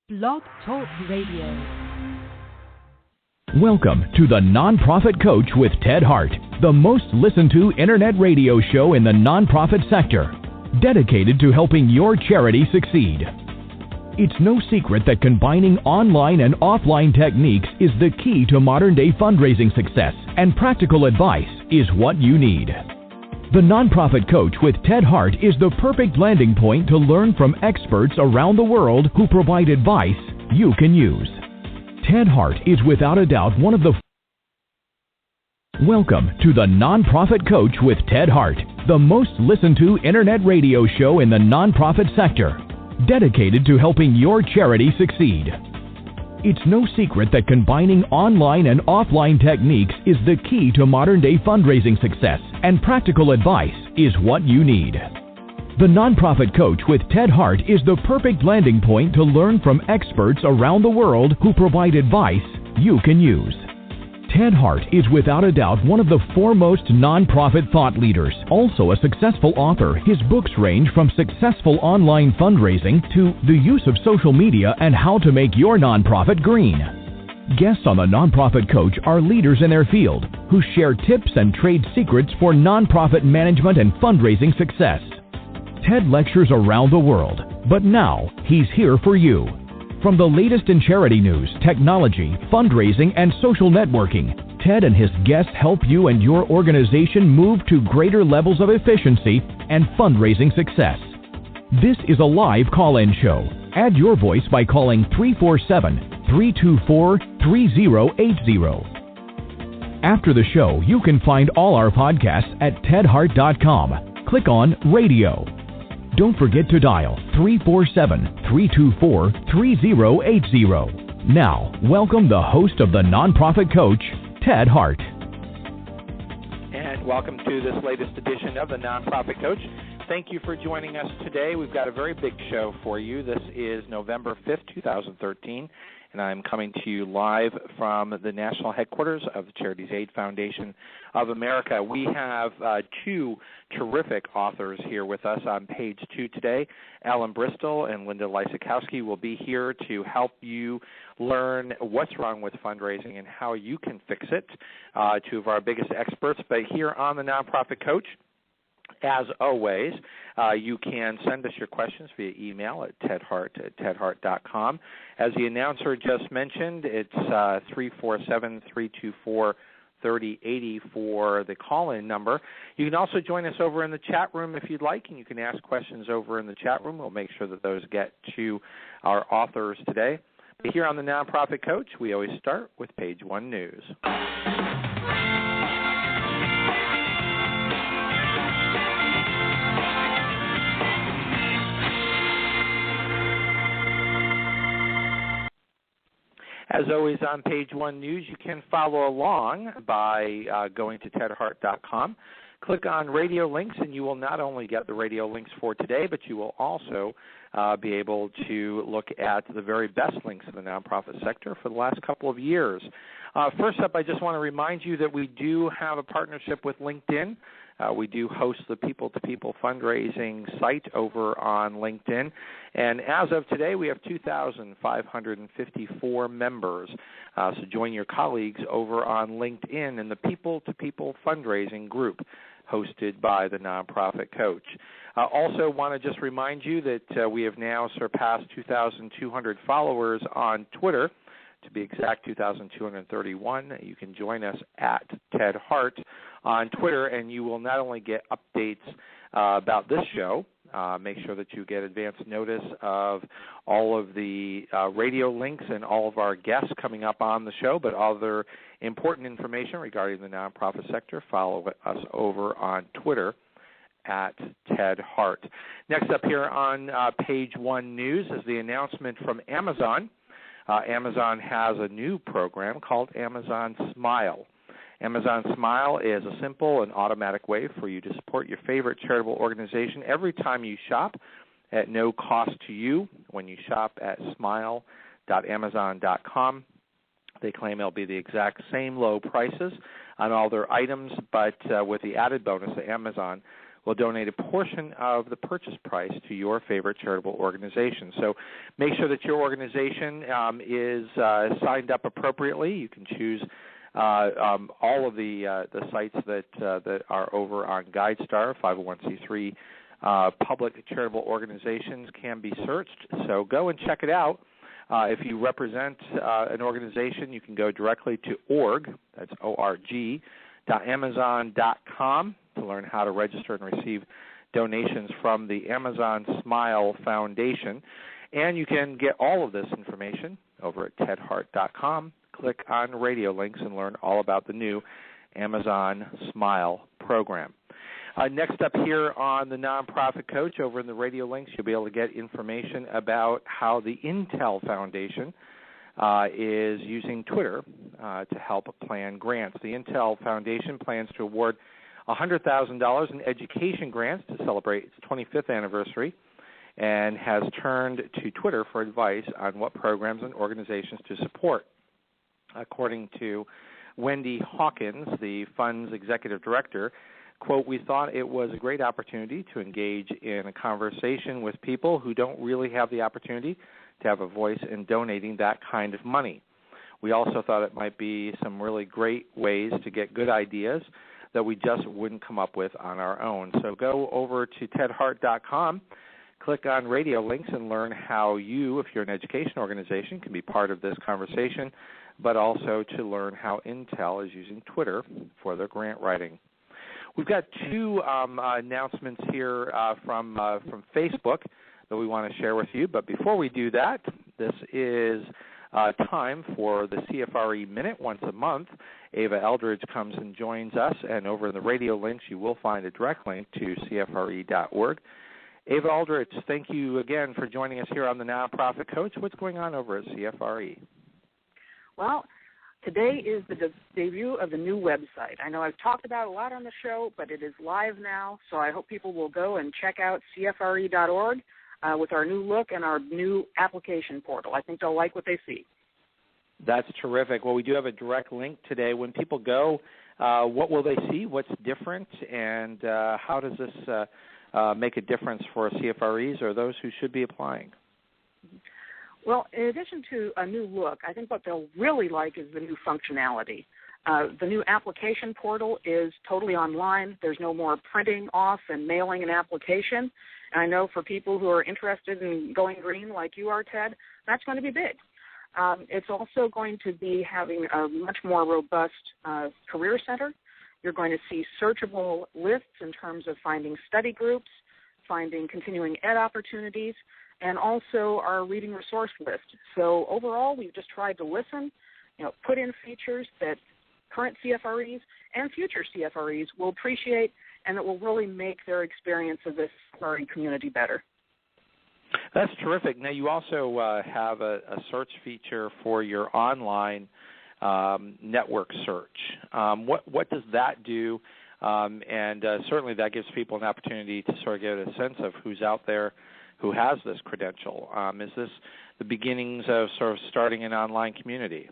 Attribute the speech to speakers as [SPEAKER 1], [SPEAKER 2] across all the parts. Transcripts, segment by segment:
[SPEAKER 1] Blog Talk Radio.
[SPEAKER 2] Welcome to the Nonprofit Coach with Ted Hart, the most listened to internet radio show in the nonprofit sector, dedicated to helping your charity succeed. It's no secret that combining online and offline techniques is the key to modern-day fundraising success, and practical advice is what you need. The Nonprofit Coach with Ted Hart is the perfect landing point to learn from experts around the world who provide advice you can use. Ted Hart is without a doubt one of the... Welcome to the Nonprofit Coach with Ted Hart, the most listened to internet radio show in the nonprofit sector, dedicated to helping your charity succeed. It's no secret that combining online and offline techniques is the key to modern-day fundraising success, and practical advice is what you need. The Nonprofit Coach with Ted Hart is the perfect landing point to learn from experts around the world who provide advice you can use. Ted Hart is without a doubt one of the foremost nonprofit thought leaders, also a successful author. His books range from successful online fundraising to the use of social media and how to make your nonprofit green. Guests on the Nonprofit Coach are leaders in their field who share tips and trade secrets for nonprofit management and fundraising success. Ted lectures around the world, but now he's here for you. From the latest in charity news, technology, fundraising, and social networking, Ted and his guests help you and your organization move to greater levels of efficiency and fundraising success. This is a live call-in show. Add your voice by calling 347-324-3080. After the show, you can find all our podcasts at tedhart.com. Click on Radio. Don't forget to dial 347-324-3080. Now, welcome the host of the Nonprofit Coach, Ted Hart.
[SPEAKER 3] And welcome to this latest edition of the Nonprofit Coach. Thank you for joining us today. We've got a very big show for you. This is November 5th, 2013, and I'm coming to you live from the national headquarters of the Charities Aid Foundation of America. We have two terrific authors here with us on page 2 today. Alan Bristol and Linda Lysakowski will be here to help you learn what's wrong with fundraising and how you can fix it. Two of our biggest experts, but here on the Nonprofit Coach, as always, you can send us your questions via email at tedhart@tedhart.com. As the announcer just mentioned, it's 347-324-3080 for the call-in number. You can also join us over in the chat room if you'd like, and you can ask questions over in the chat room. We'll make sure that those get to our authors today. But here on the Nonprofit Coach, we always start with page 1 news. As always, on page 1 news, you can follow along by going to tedhart.com. Click on radio links, and you will not only get the radio links for today, but you will also be able to look at the very best links in the nonprofit sector for the last couple of years. First up, I just want to remind you that we do have a partnership with LinkedIn. We do host the People-to-People fundraising site over on LinkedIn. And as of today, we have 2,554 members. So join your colleagues over on LinkedIn in the People-to-People fundraising group hosted by the Nonprofit Coach. Also want to just remind you that we have now surpassed 2,200 followers on Twitter. To be exact, 2,231. You can join us at Ted Hart on Twitter, and you will not only get updates about this show, make sure that you get advance notice of all of the radio links and all of our guests coming up on the show, but other important information regarding the nonprofit sector. Follow us over on Twitter at Ted Hart. Next up here on page 1 news is the announcement from Amazon. Amazon has a new program called Amazon Smile. Amazon Smile is a simple and automatic way for you to support your favorite charitable organization every time you shop at no cost to you. When you shop at smile.amazon.com, they claim it'll be the exact same low prices on all their items, but with the added bonus that Amazon will donate a portion of the purchase price to your favorite charitable organization. So make sure that your organization is signed up appropriately. You can choose all of the sites that are over on GuideStar. 501c3 public charitable organizations can be searched. So go and check it out. If you represent an organization, you can go directly to org, that's O-R-G, .amazon.com to learn how to register and receive donations from the Amazon Smile Foundation. And you can get all of this information over at tedhart.com. Click on radio links and learn all about the new Amazon Smile program. Next up here on the Nonprofit Coach, over in the radio links, you'll be able to get information about how the Intel Foundation is using Twitter to help plan grants. The Intel Foundation plans to award $100,000 in education grants to celebrate its 25th anniversary and has turned to Twitter for advice on what programs and organizations to support. According to Wendy Hawkins, the fund's executive director, quote, "We thought it was a great opportunity to engage in a conversation with people who don't really have the opportunity to have a voice in donating that kind of money. We also thought it might be some really great ways to get good ideas that we just wouldn't come up with on our own." So go over to tedhart.com, click on radio links, and learn how you, if you're an education organization, can be part of this conversation, but also to learn how Intel is using Twitter for their grant writing. We've got two announcements here from Facebook that we want to share with you. But before we do that, this is time for the CFRE Minute once a month. Ava Eldridge comes and joins us, and over in the radio links you will find a direct link to CFRE.org. Ava Eldridge, thank you again for joining us here on the Nonprofit Coach. What's going on over at CFRE?
[SPEAKER 4] Well, today is the debut of the new website. I know I've talked about it a lot on the show, but it is live now, so I hope people will go and check out CFRE.org with our new look and our new application portal. I think they'll like what they see.
[SPEAKER 3] That's terrific. Well, we do have a direct link today. When people go, what will they see? What's different? And how does this make a difference for CFREs or those who should be applying?
[SPEAKER 4] Well, in addition to a new look, I think what they'll really like is the new functionality. The new application portal is totally online. There's no more printing off and mailing an application. And I know for people who are interested in going green like you are, Ted, that's going to be big. It's also going to be having a much more robust career center. You're going to see searchable lists in terms of finding study groups, finding continuing ed opportunities, and also our reading resource list. So overall, we've just tried to listen, put in features that current CFREs and future CFREs will appreciate and that will really make their experience of this CFRE community better.
[SPEAKER 3] That's terrific. Now, you also have a search feature for your online network search. What does that do? And certainly that gives people an opportunity to sort of get a sense of who's out there who has this credential. Is this the beginnings of sort of starting an online community?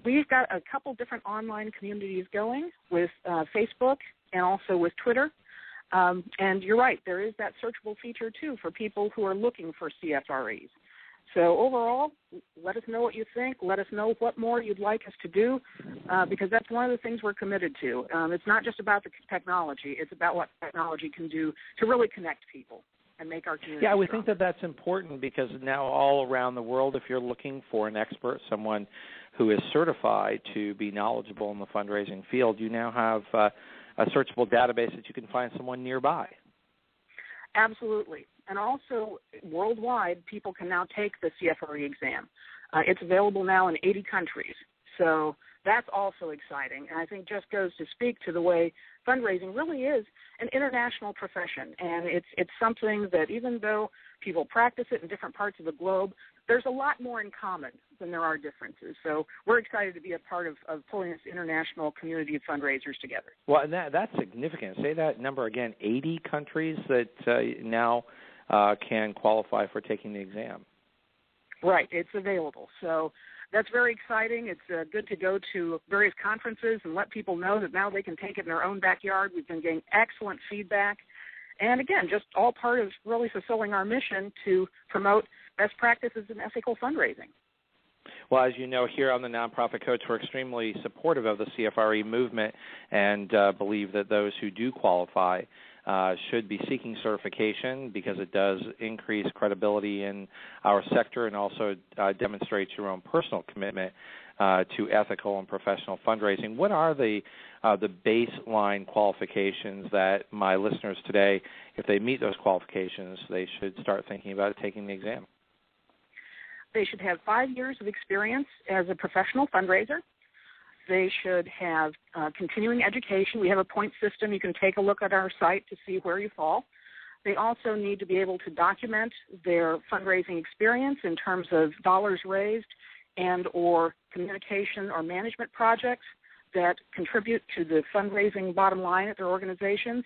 [SPEAKER 4] We've got a couple different online communities going with Facebook and also with Twitter. And you're right, there is that searchable feature, too, for people who are looking for CFREs. So overall, let us know what you think. Let us know what more you'd like us to do, because that's one of the things we're committed to. It's not just about the technology. It's about what technology can do to really connect people and make our community
[SPEAKER 3] Yeah, we
[SPEAKER 4] strong.
[SPEAKER 3] think that that's important because now all around the world, if you're looking for an expert, someone who is certified to be knowledgeable in the fundraising field, you now have a searchable database that you can find someone nearby.
[SPEAKER 4] Absolutely. And also, worldwide, people can now take the CFRE exam. It's available now in 80 countries. So that's also exciting. And I think just goes to speak to the way fundraising really is an international profession. And it's something that even though people practice it in different parts of the globe, there's a lot more in common than there are differences. So we're excited to be a part of pulling this international community of fundraisers together.
[SPEAKER 3] Well, and that's significant. Say that number again, 80 countries that now can qualify for taking the exam.
[SPEAKER 4] Right, it's available. So that's very exciting. It's good to go to various conferences and let people know that now they can take it in their own backyard. We've been getting excellent feedback. And, again, just all part of really fulfilling our mission to promote best practices in ethical fundraising.
[SPEAKER 3] Well, as you know, here on the Nonprofit Coach, we're extremely supportive of the CFRE movement and believe that those who do qualify should be seeking certification because it does increase credibility in our sector and also demonstrates your own personal commitment to ethical and professional fundraising. What are the baseline qualifications that my listeners today, if they meet those qualifications, they should start thinking about taking the exam?
[SPEAKER 4] They should have 5 years of experience as a professional fundraiser. They should have continuing education. We have a point system. You can take a look at our site to see where you fall. They also need to be able to document their fundraising experience in terms of dollars raised and or communication or management projects that contribute to the fundraising bottom line at their organizations.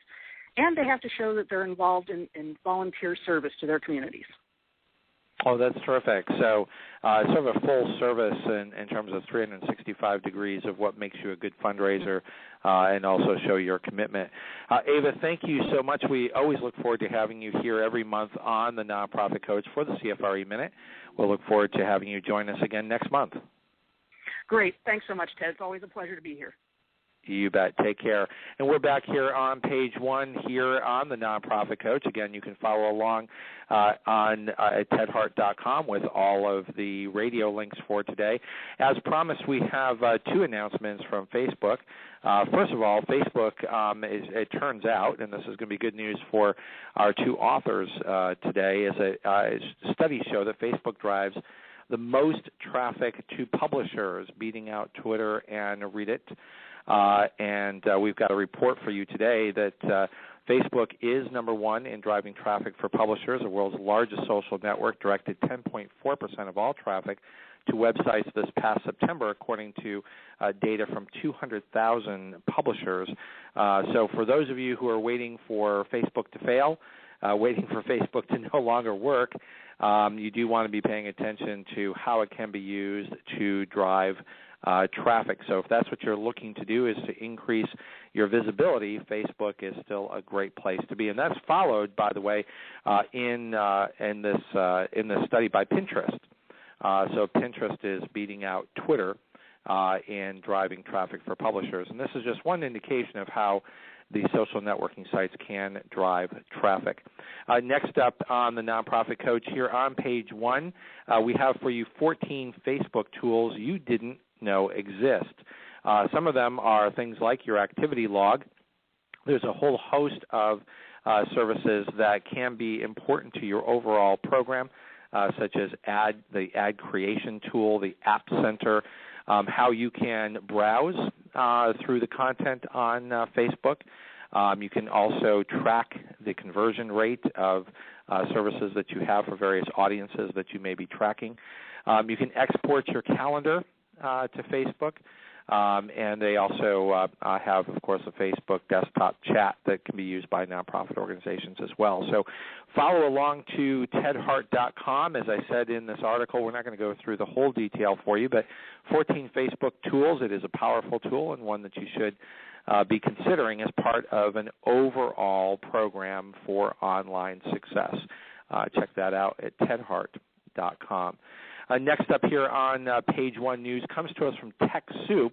[SPEAKER 4] And they have to show that they're involved in volunteer service to their communities.
[SPEAKER 3] Oh, that's terrific. So sort of a full service in terms of 365 degrees of what makes you a good fundraiser and also show your commitment. Ava, thank you so much. We always look forward to having you here every month on the Nonprofit Coach for the CFRE Minute. We'll look forward to having you join us again next month.
[SPEAKER 4] Great. Thanks so much, Ted. It's always a pleasure to be here.
[SPEAKER 3] You bet. Take care. And we're back here on page 1 here on the Nonprofit Coach. Again, you can follow along on at tedhart.com with all of the radio links for today. As promised, we have 2 announcements from Facebook. First of all, Facebook, it turns out, and this is going to be good news for our 2 authors today, is studies show that Facebook drives the most traffic to publishers, beating out Twitter and Reddit. And we've got a report for you today that Facebook is number 1 in driving traffic for publishers. The world's largest social network directed 10.4% of all traffic to websites this past September, according to data from 200,000 publishers. So for those of you who are waiting for Facebook to fail, waiting for Facebook to no longer work, you do want to be paying attention to how it can be used to drive traffic. So if that's what you're looking to do, is to increase your visibility, Facebook is still a great place to be. And that's followed, by the way, in this study by Pinterest. So Pinterest is beating out Twitter in driving traffic for publishers. And this is just one indication of how the social networking sites can drive traffic. Next up on the Nonprofit Coach here on page 1, we have for you 14 Facebook tools you didn't know exist. Some of them are things like your activity log. There's a whole host of services that can be important to your overall program, such as the ad creation tool, the App Center, how you can browse through the content on Facebook. You can also track the conversion rate of services that you have for various audiences that you may be tracking. You can export your calendar to Facebook, and they also have, of course, a Facebook desktop chat that can be used by nonprofit organizations as well. So follow along to tedhart.com. As I said in this article, we're not going to go through the whole detail for you, but 14 Facebook tools. It is a powerful tool and one that you should be considering as part of an overall program for online success. Check that out at tedhart.com. Next up here on page 1 news comes to us from TechSoup.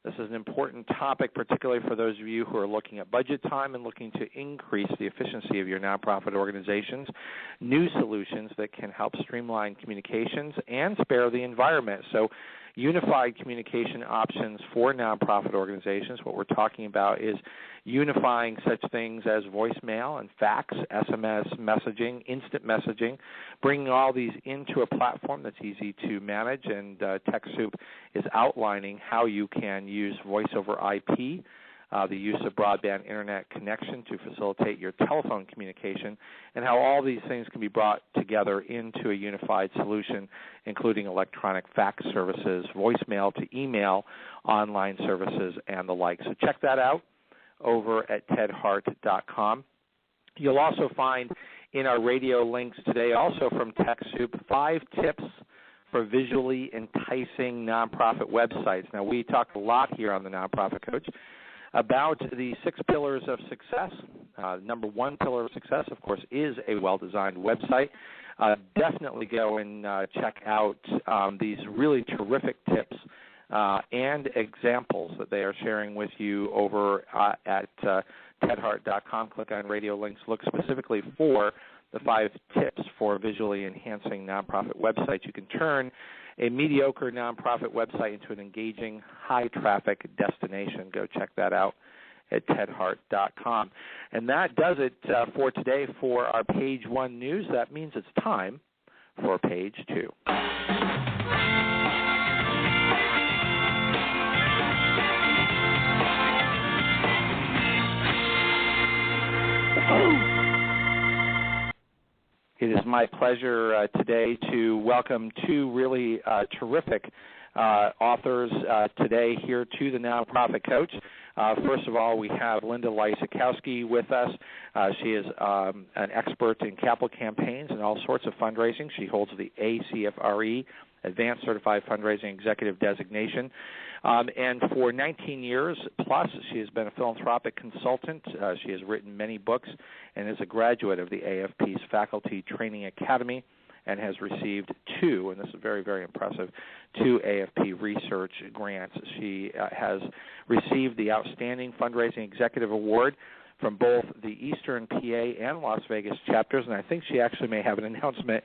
[SPEAKER 3] This is an important topic, particularly for those of you who are looking at budget time and looking to increase the efficiency of your nonprofit organizations. New solutions that can help streamline communications and spare the environment. So unified communication options for nonprofit organizations. What we're talking about is unifying such things as voicemail and fax, SMS messaging, instant messaging, bringing all these into a platform that's easy to manage, and TechSoup is outlining how you can use voice over IP, the use of broadband internet connection to facilitate your telephone communication, and how all these things can be brought together into a unified solution, including electronic fax services, voicemail to email, online services, and the like. So check that out over at tedhart.com. You'll also find in our radio links today, also from TechSoup, 5 tips for visually enticing nonprofit websites. Now, we talk a lot here on the Nonprofit Coach about the 6 pillars of success. Number 1 pillar of success, of course, is a well-designed website. Definitely go and check out these really terrific tips and examples that they are sharing with you over at tedhart.com. Click on radio links. Look specifically for the 5 tips for visually enhancing nonprofit websites. You can turn a mediocre nonprofit website into an engaging, high-traffic destination. Go check that out at tedhart.com. And that does it for today for our Page 1 news. That means it's time for Page 2. It is my pleasure today to welcome 2 really terrific authors today here to the Nonprofit Coach. First of all, we have Linda Lysakowski with us. She is an expert in capital campaigns and all sorts of fundraising. She holds the ACFRE, Advanced Certified Fundraising Executive designation. And for 19 years plus, she has been a philanthropic consultant. She has written many books and is a graduate of the AFP's Faculty Training Academy and has received 2, and this is very, very impressive, 2 AFP research grants. She has received the Outstanding Fundraising Executive Award from both the Eastern PA and Las Vegas chapters, and I think she actually may have an announcement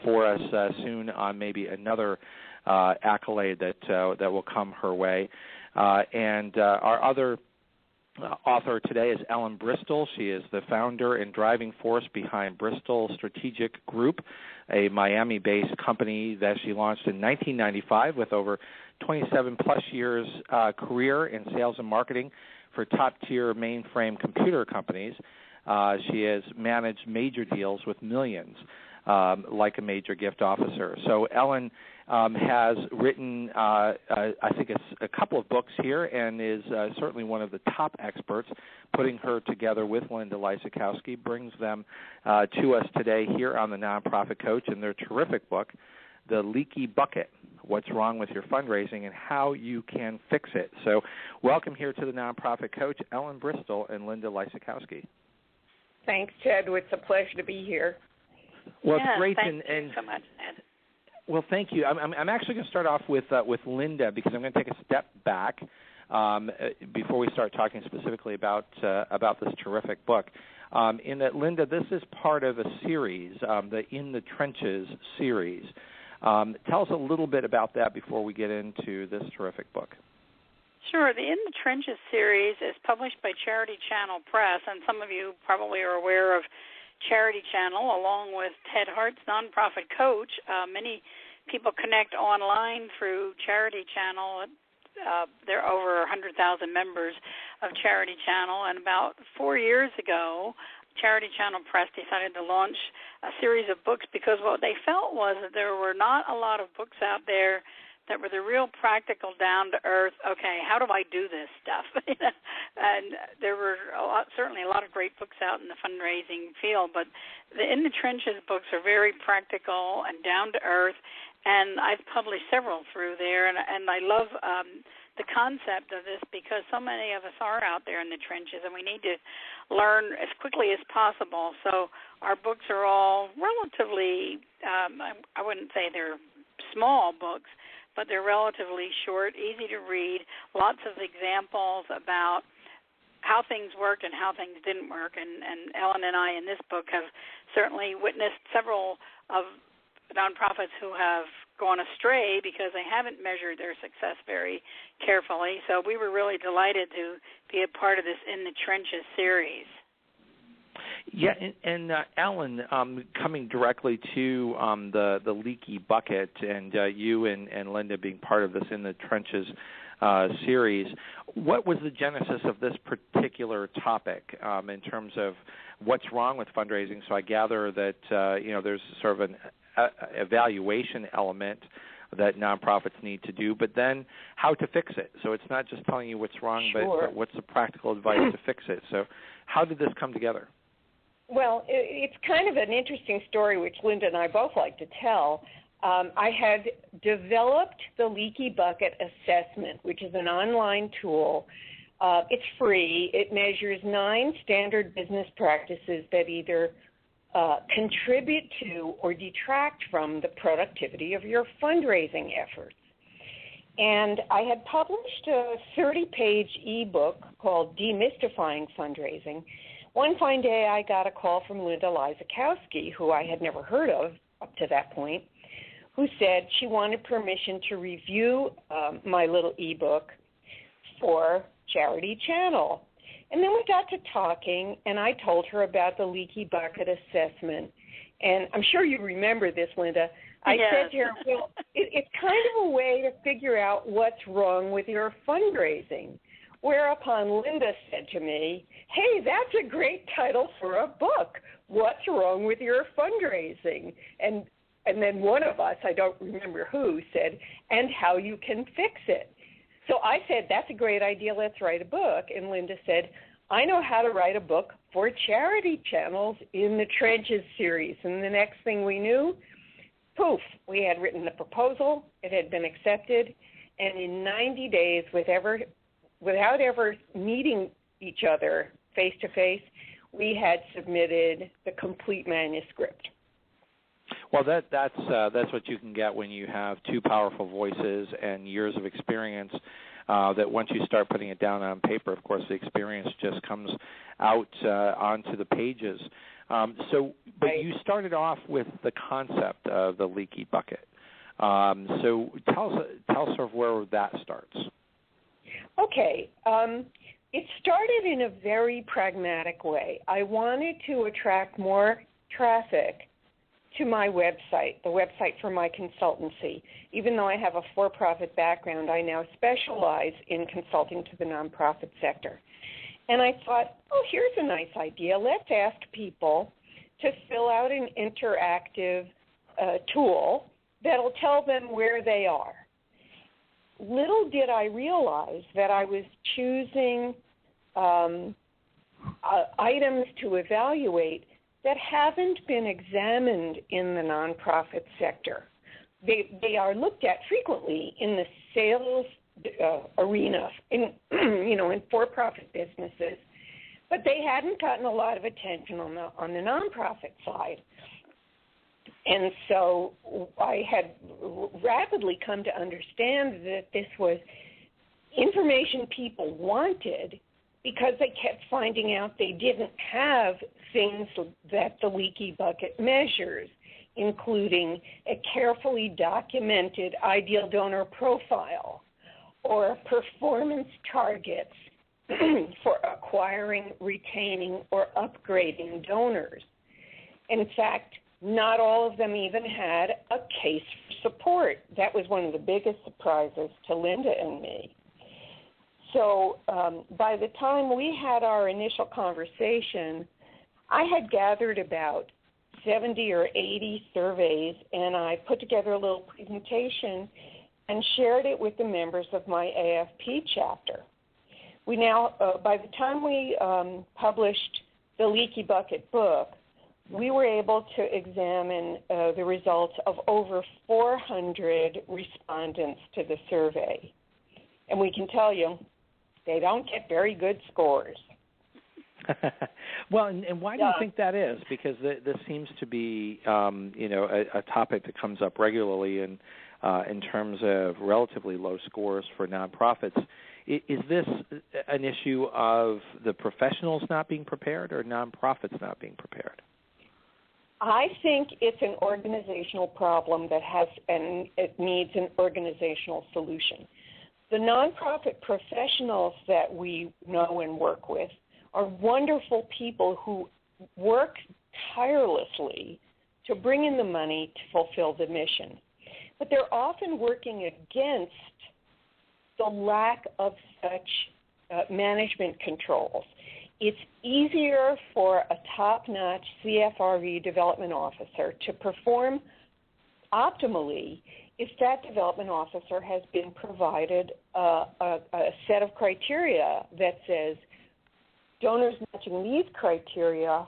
[SPEAKER 3] for us soon on maybe another accolade that will come her way. And our other author today is Ellen Bristol. She is the founder and driving force behind Bristol Strategic Group, a Miami-based company that she launched in 1995 with over 27-plus years career in sales and marketing for top-tier mainframe computer companies. She has managed major deals with millions, like a major gift officer. So Ellen has written, I think, a couple of books here and is certainly one of the top experts. Putting her together with Linda Lysakowski brings them to us today here on the Nonprofit Coach in their terrific book, The Leaky Bucket, What's Wrong with Your Fundraising and How You Can Fix It. So welcome here to the Nonprofit Coach, Ellen Bristol and Linda Lysakowski.
[SPEAKER 5] Thanks, Ted. It's a pleasure to be here.
[SPEAKER 3] Well, it's great.
[SPEAKER 5] Thank you so much, Ted.
[SPEAKER 3] Well, thank you. I'm actually going to start off with Linda because I'm going to take a step back before we start talking specifically about this terrific book. In that, Linda, this is part of a series, the In the Trenches series. Tell us a little bit about that before we get into this terrific book.
[SPEAKER 6] Sure. The In the Trenches series is published by Charity Channel Press, and some of you probably are aware of Charity Channel, along with Ted Hart's Nonprofit Coach. Many people connect online through Charity Channel. There are over 100,000 members of Charity Channel, and about 4 years ago, Charity Channel Press decided to launch a series of books because what they felt was that there were not a lot of books out there that were the real practical, down-to-earth, okay, how do I do this stuff? And there were certainly a lot of great books out in the fundraising field, but the In the Trenches books are very practical and down-to-earth, and I've published several through there, and I love the concept of this because so many of us are out there in the trenches, and we need to learn as quickly as possible. So our books are all relatively, I wouldn't say they're small books, but they're relatively short, easy to read, lots of examples about how things worked and how things didn't work. And Ellen and I in this book have certainly witnessed several of nonprofits who have gone astray because they haven't measured their success very carefully. So we were really delighted to be a part of this In the Trenches series.
[SPEAKER 3] Yeah, and Ellen, coming directly to the leaky bucket, and you and Linda being part of this In the Trenches series, what was the genesis of this particular topic in terms of what's wrong with fundraising? So I gather that there's sort of an evaluation element that nonprofits need to do, but then how to fix it. So it's not just telling you what's wrong,
[SPEAKER 5] Sure.
[SPEAKER 3] but what's the practical advice to fix it. So how did this come together?
[SPEAKER 5] Well, it's kind of an interesting story, which Linda and I both like to tell. I had developed the Leaky Bucket Assessment, which is an online tool. It's free. It measures 9 standard business practices that either contribute to or detract from the productivity of your fundraising efforts. And I had published a 30-page ebook called Demystifying Fundraising. One fine day, I got a call from Linda Lysakowski, who I had never heard of up to that point, who said she wanted permission to review my little ebook for Charity Channel. And then we got to talking, and I told her about the Leaky Bucket Assessment. And I'm sure you remember this, Linda. I said to her, well, it's kind of a way to figure out what's wrong with your fundraising. Whereupon Linda said to me, hey, that's a great title for a book. What's wrong with your fundraising? And then one of us, I don't remember who, said, and how you can fix it. So I said, that's a great idea. Let's write a book. And Linda said, I know how to write a book for Charity Channel's In the Trenches series. And the next thing we knew, poof, we had written the proposal. It had been accepted. And in 90 days, without ever meeting each other face-to-face, we had submitted the complete manuscript.
[SPEAKER 3] Well, that's what you can get when you have 2 powerful voices and years of experience. That once you start putting it down on paper, of course, the experience just comes out onto the pages. But you started off with the concept of the leaky bucket. So tell us sort of where that starts.
[SPEAKER 5] Okay. It started in a very pragmatic way. I wanted to attract more traffic to my website, the website for my consultancy. Even though I have a for-profit background, I now specialize in consulting to the nonprofit sector. And I thought, oh, here's a nice idea. Let's ask people to fill out an interactive tool that'll tell them where they are. Little did I realize that I was choosing items to evaluate that haven't been examined in the nonprofit sector. They are looked at frequently in the sales arena, in for-profit businesses, but they hadn't gotten a lot of attention on the nonprofit side. And so I had rapidly come to understand that this was information people wanted because they kept finding out they didn't have things that the leaky bucket measures, including a carefully documented ideal donor profile or performance targets for acquiring, retaining, or upgrading donors. In fact, not all of them even had a case for support. That was one of the biggest surprises to Linda and me. So by the time we had our initial conversation, I had gathered about 70 or 80 surveys, and I put together a little presentation and shared it with the members of my AFP chapter. We now, by the time we published the Leaky Bucket book, we were able to examine the results of over 400 respondents to the survey. And we can tell you, they don't get very good scores.
[SPEAKER 3] Well, and why do you think that is? Because this seems to be, a topic that comes up regularly in terms of relatively low scores for nonprofits. Is this an issue of the professionals not being prepared or nonprofits not being prepared?
[SPEAKER 5] I think it's an organizational problem and it needs an organizational solution. The nonprofit professionals that we know and work with are wonderful people who work tirelessly to bring in the money to fulfill the mission. But they're often working against the lack of such management controls. It's easier for a top-notch CFRE development officer to perform optimally if that development officer has been provided a set of criteria that says donors matching these criteria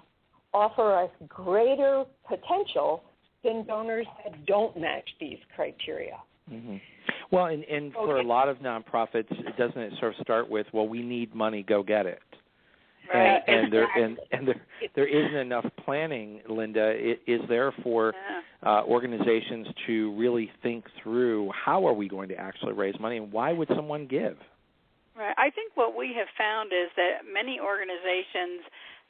[SPEAKER 5] offer us greater potential than donors that don't match these criteria.
[SPEAKER 3] Mm-hmm. Well, and for a lot of nonprofits, doesn't it sort of start with, well, we need money, go get it.
[SPEAKER 6] Right.
[SPEAKER 3] And there isn't enough planning, Linda, is there for organizations to really think through how are we going to actually raise money and why would someone give?
[SPEAKER 6] Right. I think what we have found is that many organizations,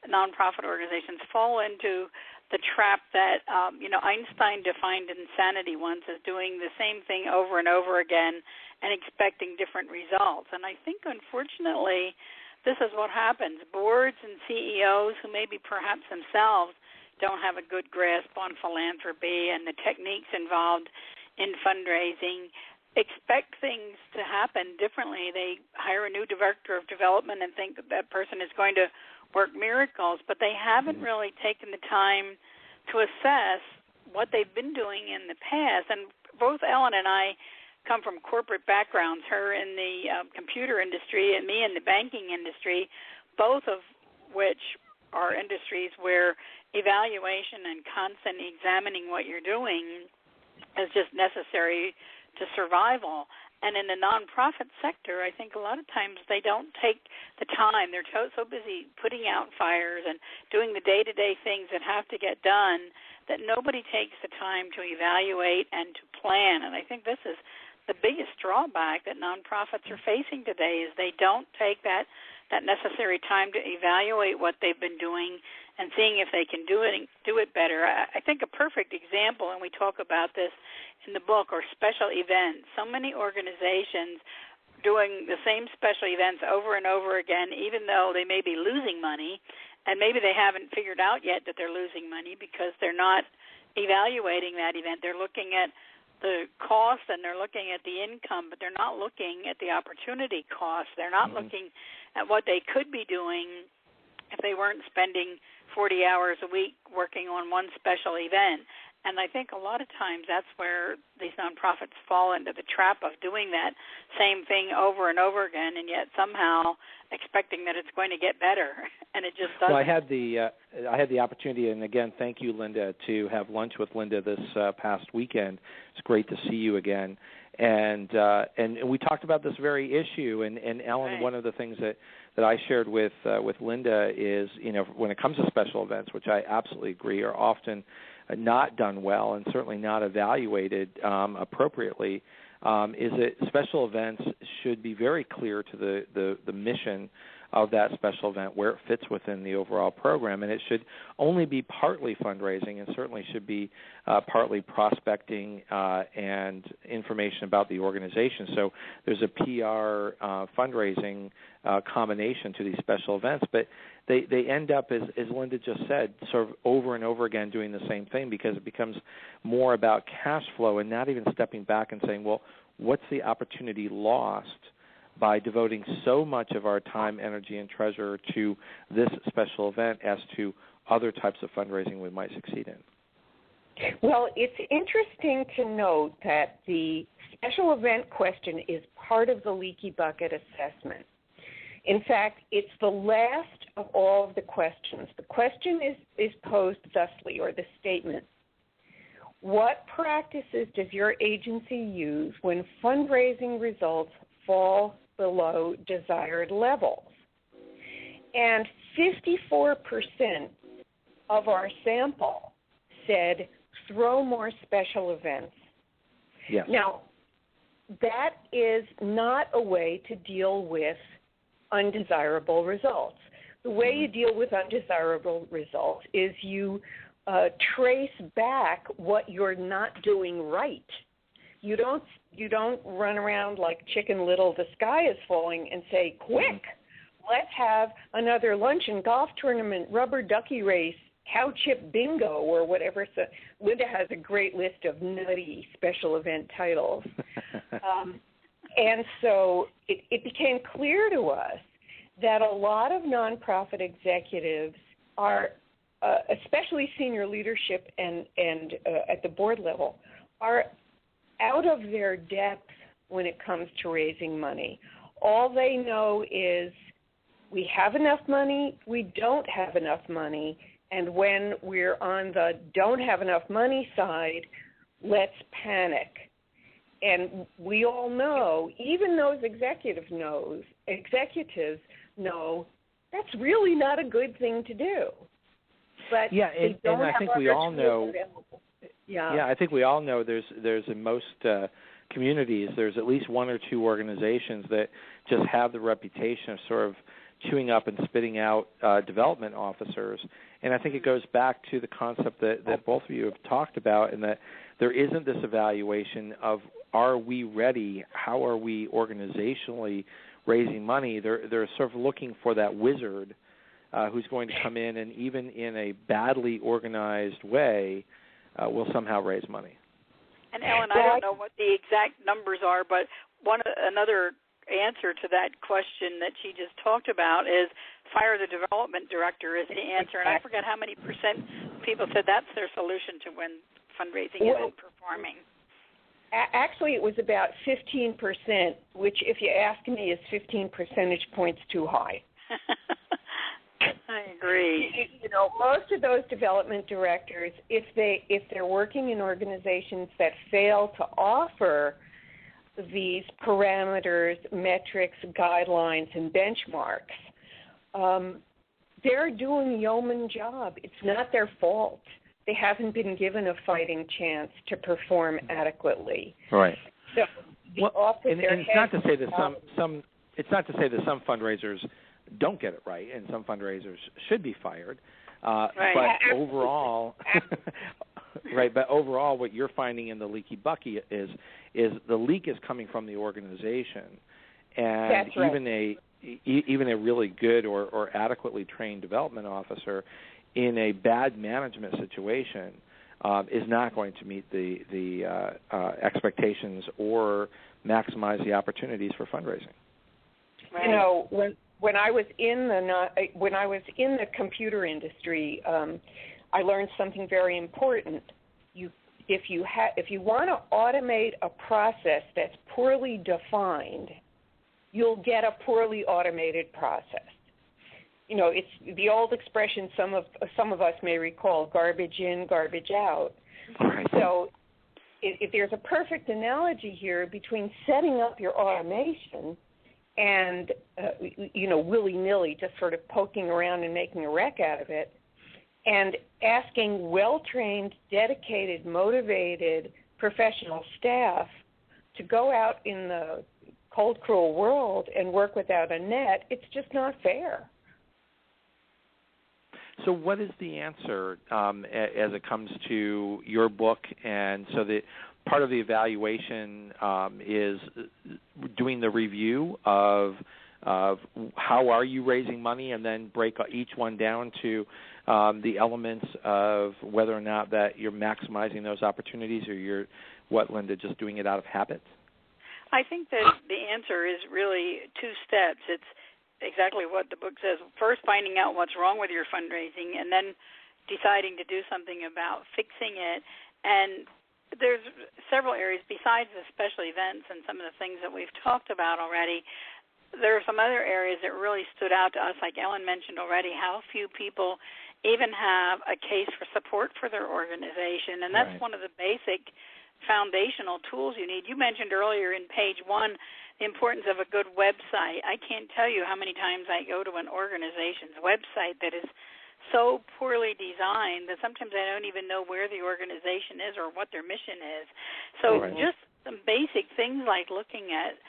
[SPEAKER 6] nonprofit organizations, fall into the trap that, Einstein defined insanity once as doing the same thing over and over again and expecting different results. And I think, unfortunately, this is what happens. Boards and CEOs who maybe perhaps themselves don't have a good grasp on philanthropy and the techniques involved in fundraising expect things to happen differently. They hire a new director of development and think that person is going to work miracles, but they haven't really taken the time to assess what they've been doing in the past. And both Ellen and I come from corporate backgrounds, her in the computer industry and me in the banking industry, both of which are industries where evaluation and constant examining what you're doing is just necessary to survival. And in the nonprofit sector, I think a lot of times they don't take the time. They're so busy putting out fires and doing the day-to-day things that have to get done that nobody takes the time to evaluate and to plan. And I think this is the biggest drawback that nonprofits are facing today is they don't take that necessary time to evaluate what they've been doing and seeing if they can do it better. I think a perfect example, and we talk about this in the book, are special events. So many organizations doing the same special events over and over again, even though they may be losing money, and maybe they haven't figured out yet that they're losing money because they're not evaluating that event. They're looking at the cost and they're looking at the income, but they're not looking at the opportunity cost. They're not looking at what they could be doing if they weren't spending 40 hours a week working on one special event. And I think a lot of times that's where these nonprofits fall into the trap of doing that same thing over and over again, and yet somehow expecting that it's going to get better, and it just doesn't.
[SPEAKER 3] Well, I had the opportunity, and again, thank you, Linda, to have lunch with Linda this past weekend. It's great to see you again, and we talked about this very issue. And Ellen,
[SPEAKER 6] right.
[SPEAKER 3] One of the things that I shared with Linda is, when it comes to special events, which I absolutely agree are often not done well and certainly not evaluated appropriately, is that special events should be very clear to the mission of that special event, where it fits within the overall program, and it should only be partly fundraising and certainly should be partly prospecting and information about the organization. So there's a PR fundraising combination to these special events, but they end up, as Linda just said, sort of over and over again doing the same thing because it becomes more about cash flow and not even stepping back and saying, well, what's the opportunity lost by devoting so much of our time, energy, and treasure to this special event as to other types of fundraising we might succeed in?
[SPEAKER 5] Well, it's interesting to note that the special event question is part of the leaky bucket assessment. In fact, it's the last of all of the questions. The question is posed thusly, or the statement: what practices does your agency use when fundraising results fall below desired levels? And 54% of our sample said throw more special events.
[SPEAKER 3] Yes.
[SPEAKER 5] Now, that is not a way to deal with undesirable results. The way you deal with undesirable results is you trace back what you're not doing right. You don't run around like Chicken Little, the sky is falling, and say, quick, let's have another lunch and golf tournament, rubber ducky race, cow chip bingo, or whatever. So Linda has a great list of nutty special event titles. And so it became clear to us that a lot of nonprofit executives are, especially senior leadership and at the board level, are out of their depth when it comes to raising money. All they know is we have enough money, we don't have enough money, And when we're on the don't have enough money side, let's panic. And we all know, even those executives know, that's really not a good thing to do. But
[SPEAKER 3] and I think we all know. I think we all know there's in most communities there's at least one or two organizations that just have the reputation of sort of chewing up and spitting out development officers. And I think it goes back to the concept that both of you have talked about, and that there isn't this evaluation of, are we ready? How are we organizationally raising money? They're sort of looking for that wizard who's going to come in and even in a badly organized way will somehow raise money.
[SPEAKER 6] And Ellen, I don't know what the exact numbers are, but another answer to that question that she just talked about is fire the development director is the answer. And I forgot how many percent people said that's their solution to when fundraising isn't performing.
[SPEAKER 5] Actually, it was about 15%, which, if you ask me, is 15 percentage points too high.
[SPEAKER 6] I agree.
[SPEAKER 5] Most of those development directors, if they're working in organizations that fail to offer these parameters, metrics, guidelines, and benchmarks, they're doing a yeoman job. It's not their fault. They haven't been given a fighting chance to perform adequately.
[SPEAKER 3] Right.
[SPEAKER 5] So
[SPEAKER 3] and it's not to say that it's not to say that some fundraisers don't get it right, and some fundraisers should be fired.
[SPEAKER 6] Right.
[SPEAKER 3] But overall, right. But overall, what you're finding in the leaky bucket is the leak is coming from the organization, and
[SPEAKER 5] that's right.
[SPEAKER 3] even a really good or adequately trained development officer in a bad management situation is not going to meet the expectations or maximize the opportunities for fundraising.
[SPEAKER 5] Right. When I was in the computer industry, I learned something very important. If you want to automate a process that's poorly defined, you'll get a poorly automated process. It's the old expression some of us may recall: garbage in, garbage out.
[SPEAKER 3] Right.
[SPEAKER 5] So if there's a perfect analogy here between setting up your automation and willy-nilly just sort of poking around and making a wreck out of it, and asking well-trained, dedicated, motivated professional staff to go out in the cold, cruel world and work without a net, it's just not fair.
[SPEAKER 3] So what is the answer as it comes to your book? And so the part of the evaluation is doing the review of how are you raising money, and then break each one down to the elements of whether or not that you're maximizing those opportunities, or you're, Linda, just doing it out of habit?
[SPEAKER 6] I think that the answer is really two steps. It's exactly what the book says. First, finding out what's wrong with your fundraising, and then deciding to do something about fixing it. And there's several areas besides the special events and some of the things that we've talked about already. There are some other areas that really stood out to us, like Ellen mentioned already, how few people even have a case for support for their organization. And that's
[SPEAKER 3] right.
[SPEAKER 6] One of the basic foundational tools you need. You mentioned earlier in page 1 the importance of a good website. I can't tell you how many times I go to an organization's website that is so poorly designed that sometimes I don't even know where the organization is or what their mission is. So
[SPEAKER 3] right.
[SPEAKER 6] Just some basic things like looking at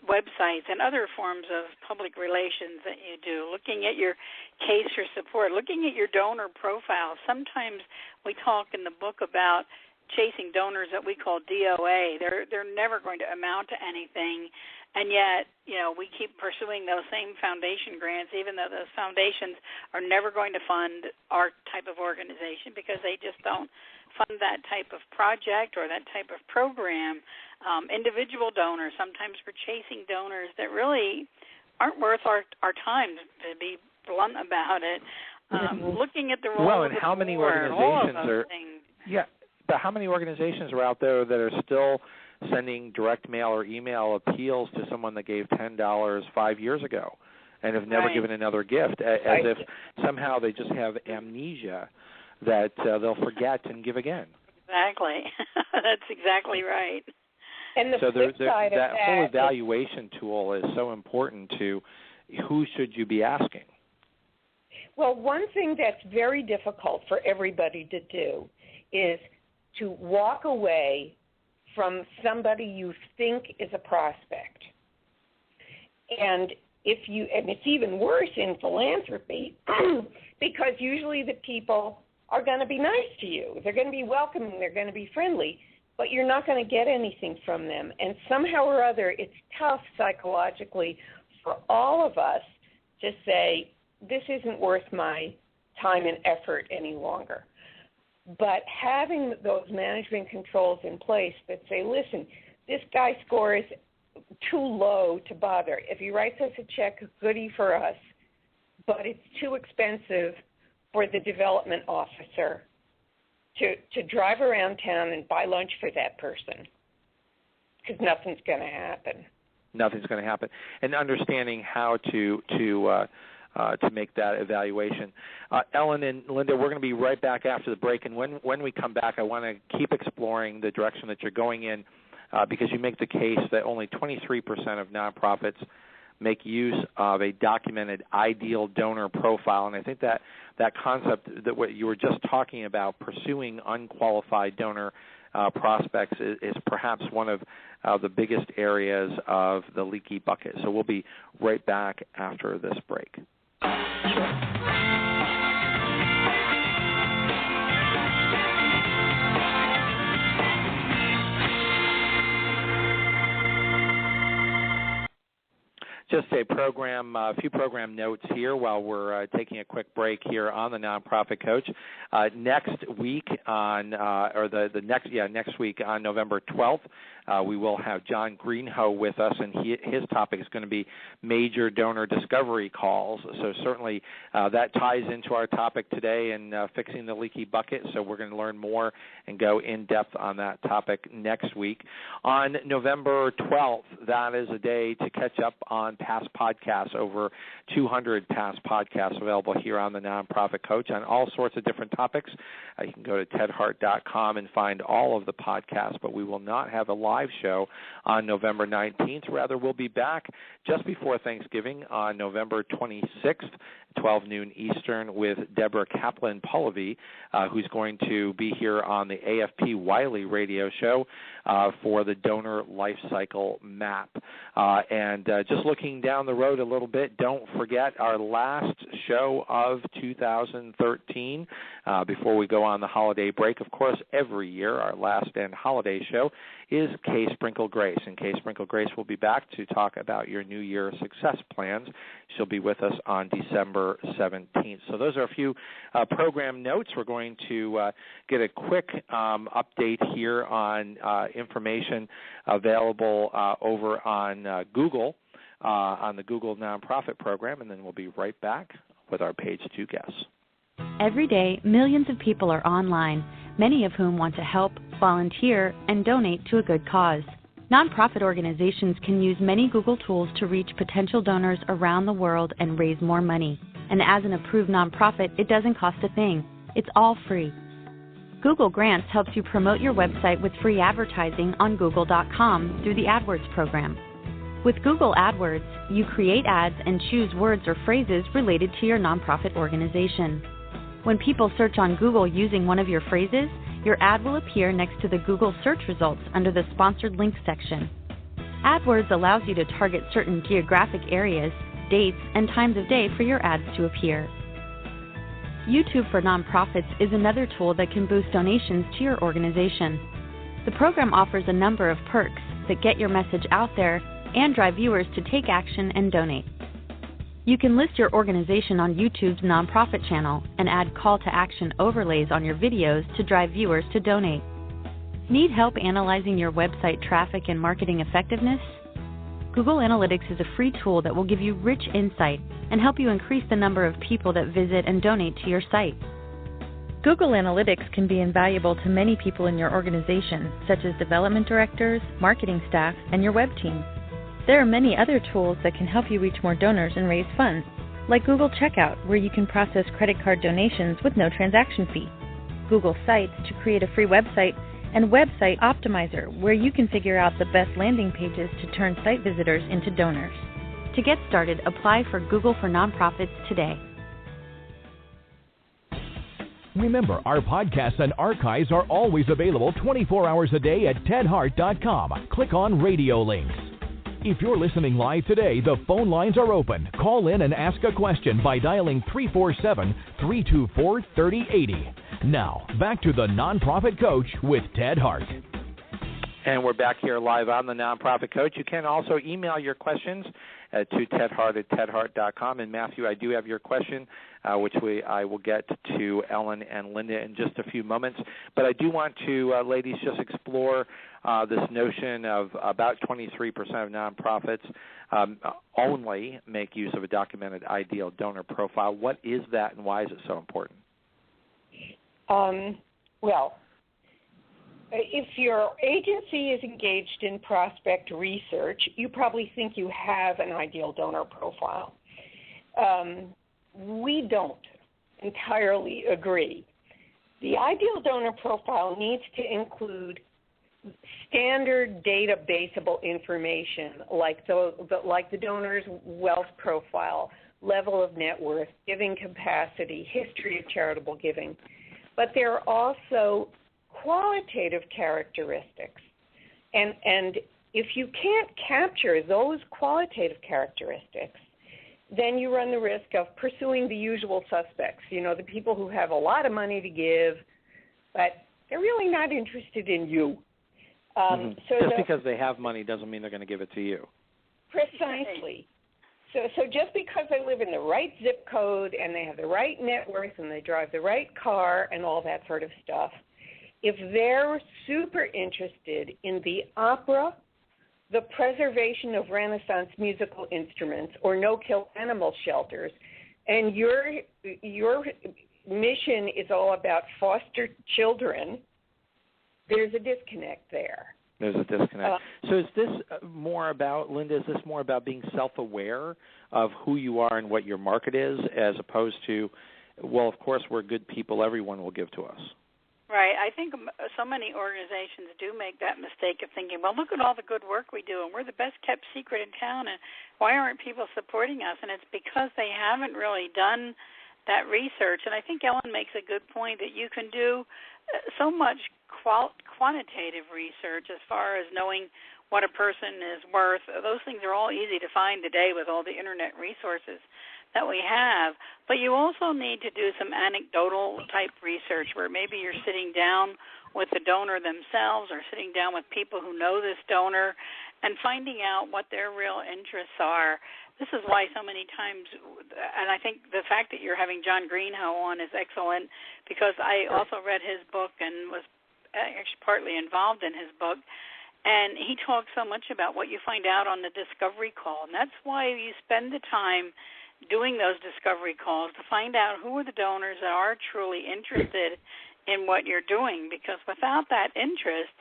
[SPEAKER 6] websites and other forms of public relations that you do, looking at your case for support, looking at your donor profile. Sometimes we talk in the book about chasing donors that we call DOA. They're never going to amount to anything, and yet, we keep pursuing those same foundation grants, even though those foundations are never going to fund our type of organization because they just don't fund that type of project or that type of program. Individual donors, sometimes we're chasing donors that really aren't worth our time, to be blunt about it. Looking at the role of the
[SPEAKER 3] how many
[SPEAKER 6] board,
[SPEAKER 3] organizations
[SPEAKER 6] all of those things.
[SPEAKER 3] Yeah. But how many organizations are out there that are still sending direct mail or email appeals to someone that gave $10 5 years ago? and have never given another gift, as if somehow they just have amnesia that they'll forget and give again.
[SPEAKER 6] Exactly. That's exactly right.
[SPEAKER 5] And the flip side of
[SPEAKER 3] that whole evaluation tool is so important to who should you be asking.
[SPEAKER 5] Well, one thing that's very difficult for everybody to do is to walk away from somebody you think is a prospect. And it's even worse in philanthropy because usually the people are going to be nice to you. They're going to be welcoming. They're going to be friendly, but you're not going to get anything from them. And somehow or other, it's tough psychologically for all of us to say, this isn't worth my time and effort any longer. But having those management controls in place that say, listen, this guy scores too low to bother. If he writes us a check, goody for us, but it's too expensive for the development officer to drive around town and buy lunch for that person, because nothing's going to happen.
[SPEAKER 3] Nothing's going to happen. And understanding how to make that evaluation. Ellen and Linda, we're going to be right back after the break, and when we come back, I want to keep exploring the direction that you're going in, because you make the case that only 23% of nonprofits make use of a documented ideal donor profile, and I think that concept, that what you were just talking about, pursuing unqualified donor prospects, is perhaps one of the biggest areas of the leaky bucket. So we'll be right back after this break. Just a few program notes here while we're taking a quick break here on the Nonprofit Coach. Next week next week on November 12th, we will have John Greenhoe with us, and his topic is going to be major donor discovery calls. So certainly that ties into our topic today in fixing the leaky bucket. So we're going to learn more and go in depth on that topic next week. On November 12th, that is a day to catch up on past podcasts, over 200 past podcasts available here on the Nonprofit Coach on all sorts of different topics. You can go to tedhart.com and find all of the podcasts, but we will not have a live show on November 19th. Rather, we'll be back just before Thanksgiving on November 26th, 12 noon Eastern, with Deborah Kaplan-Polivy, who's going to be here on the AFP Wiley radio show for the Donor Life Cycle Map. And just looking down the road a little bit, don't forget our last show of 2013 before we go on the holiday break. Of course, every year our last and holiday show is Kay Sprinkle Grace, and Kay Sprinkle Grace will be back to talk about your New Year success plans. She'll be with us on December 17th. So those are a few program notes. We're going to get a quick update here on information available over on Google, on the Google Nonprofit Program, and then we'll be right back with our Page 2 guests.
[SPEAKER 7] Every day, millions of people are online, many of whom want to help, volunteer, and donate to a good cause. Nonprofit organizations can use many Google tools to reach potential donors around the world and raise more money. And as an approved nonprofit, it doesn't cost a thing. It's all free. Google Grants helps you promote your website with free advertising on Google.com through the AdWords program. With Google AdWords, you create ads and choose words or phrases related to your nonprofit organization. When people search on Google using one of your phrases, your ad will appear next to the Google search results under the Sponsored Links section. AdWords allows you to target certain geographic areas, dates, and times of day for your ads to appear. YouTube for Nonprofits is another tool that can boost donations to your organization. The program offers a number of perks that get your message out there and drive viewers to take action and donate. You can list your organization on YouTube's nonprofit channel and add call to action overlays on your videos to drive viewers to donate. Need help analyzing your website traffic and marketing effectiveness? Google Analytics is a free tool that will give you rich insight and help you increase the number of people that visit and donate to your site. Google Analytics can be invaluable to many people in your organization, such as development directors, marketing staff, and your web team. There are many other tools that can help you reach more donors and raise funds, like Google Checkout, where you can process credit card donations with no transaction fee, Google Sites to create a free website, and Website Optimizer, where you can figure out the best landing pages to turn site visitors into donors. To get started, apply for Google for Nonprofits today.
[SPEAKER 2] Remember, our podcasts and archives are always available 24 hours a day at tedhart.com. Click on Radio Links. If you're listening live today, the phone lines are open. Call in and ask a question by dialing 347-324-3080. Now, back to the Nonprofit Coach with Ted Hart.
[SPEAKER 3] And we're back here live on the Nonprofit Coach. You can also email your questions to tedhart@tedhart.com. And Matthew, I do have your question, which I will get to Ellen and Linda in just a few moments. But I do want to, ladies, just explore this notion of about 23% of nonprofits only make use of a documented ideal donor profile. What is that, and why is it so important?
[SPEAKER 5] Well, if your agency is engaged in prospect research, you probably think you have an ideal donor profile. We don't entirely agree. The ideal donor profile needs to include standard databaseable information like the donor's wealth profile, level of net worth, giving capacity, history of charitable giving. But there are also qualitative characteristics. And if you can't capture those qualitative characteristics, then you run the risk of pursuing the usual suspects, the people who have a lot of money to give, but they're really not interested in you.
[SPEAKER 3] Just because they have money doesn't mean they're going to give it to you.
[SPEAKER 5] Precisely. So just because they live in the right zip code and they have the right net worth and they drive the right car and all that sort of stuff, if they're super interested in the opera, the preservation of Renaissance musical instruments, or no-kill animal shelters, and your mission is all about foster children, there's a disconnect there.
[SPEAKER 3] There's a disconnect. So is this more about, Linda, being self-aware of who you are and what your market is, as opposed to, well, of course, we're good people, everyone will give to us?
[SPEAKER 6] Right. I think so many organizations do make that mistake of thinking, well, look at all the good work we do, and we're the best-kept secret in town, and why aren't people supporting us? And it's because they haven't really done that research. And I think Ellen makes a good point that you can do so much quantitative research as far as knowing what a person is worth. Those things are all easy to find today with all the Internet resources that we have. But you also need to do some anecdotal type research where maybe you're sitting down with the donor themselves or sitting down with people who know this donor and finding out what their real interests are. This is why so many times, and I think the fact that you're having John Greenhow on is excellent, because I also read his book and was actually partly involved in his book, and he talks so much about what you find out on the discovery call, and that's why you spend the time doing those discovery calls to find out who are the donors that are truly interested in what you're doing, because without that interest,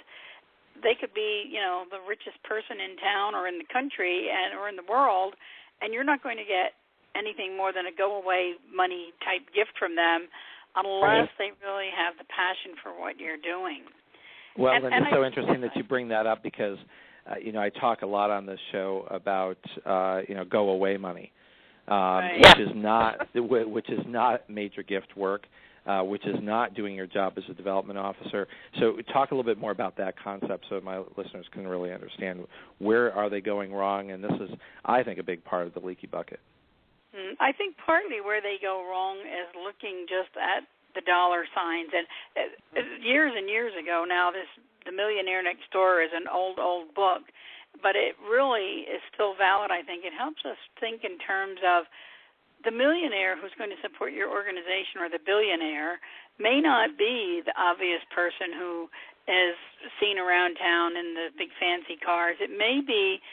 [SPEAKER 6] they could be, the richest person in town or in the country or in the world, and you're not going to get anything more than a go-away money type gift from them unless they really have the passion for what you're doing.
[SPEAKER 3] Well, and it's so interesting that you bring that up, because, I talk a lot on this show about, go-away money, which is not major gift work, which is not doing your job as a development officer. So talk a little bit more about that concept so my listeners can really understand where are they going wrong, and this is, I think, a big part of the leaky bucket.
[SPEAKER 6] I think partly where they go wrong is looking just at the dollar signs. And years and years ago now, The Millionaire Next Door is an old book, but it really is still valid, I think. It helps us think in terms of the millionaire who's going to support your organization, or the billionaire, may not be the obvious person who is seen around town in the big fancy cars. It may be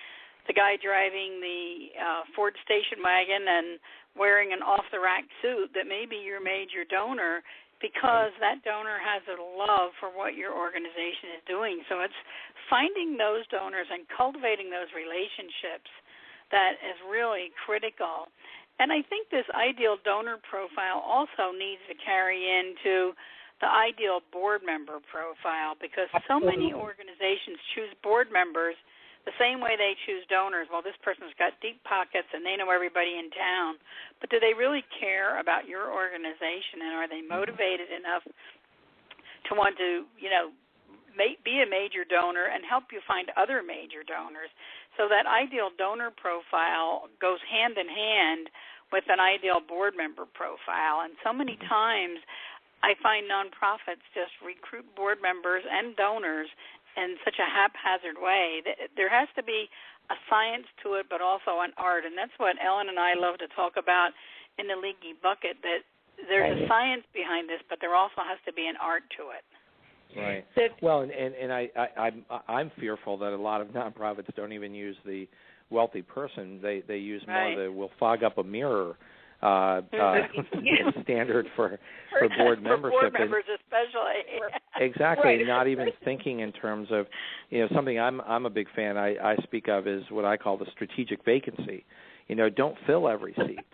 [SPEAKER 6] the guy driving the Ford station wagon and wearing an off-the-rack suit that may be your major donor, because that donor has a love for what your organization is doing. So it's finding those donors and cultivating those relationships that is really critical. And I think this ideal donor profile also needs to carry into the ideal board member profile, because so many organizations choose board members the same way they choose donors. Well, this person's got deep pockets and they know everybody in town. But do they really care about your organization, and are they motivated enough to want to, be a major donor and help you find other major donors? So that ideal donor profile goes hand in hand with an ideal board member profile. And so many times I find nonprofits just recruit board members and donors in such a haphazard way. There has to be a science to it, but also an art, and that's what Ellen and I love to talk about in the Leaky Bucket, that there's a science behind this, but there also has to be an art to it.
[SPEAKER 3] Right. Well, and I'm fearful that a lot of nonprofits don't even use the wealthy person. They use more the we'll fog up a mirror standard for board membership.
[SPEAKER 6] For board members especially.
[SPEAKER 3] Exactly. Right. Not even thinking in terms of, something I'm a big fan I speak of is what I call the strategic vacancy. Don't fill every seat.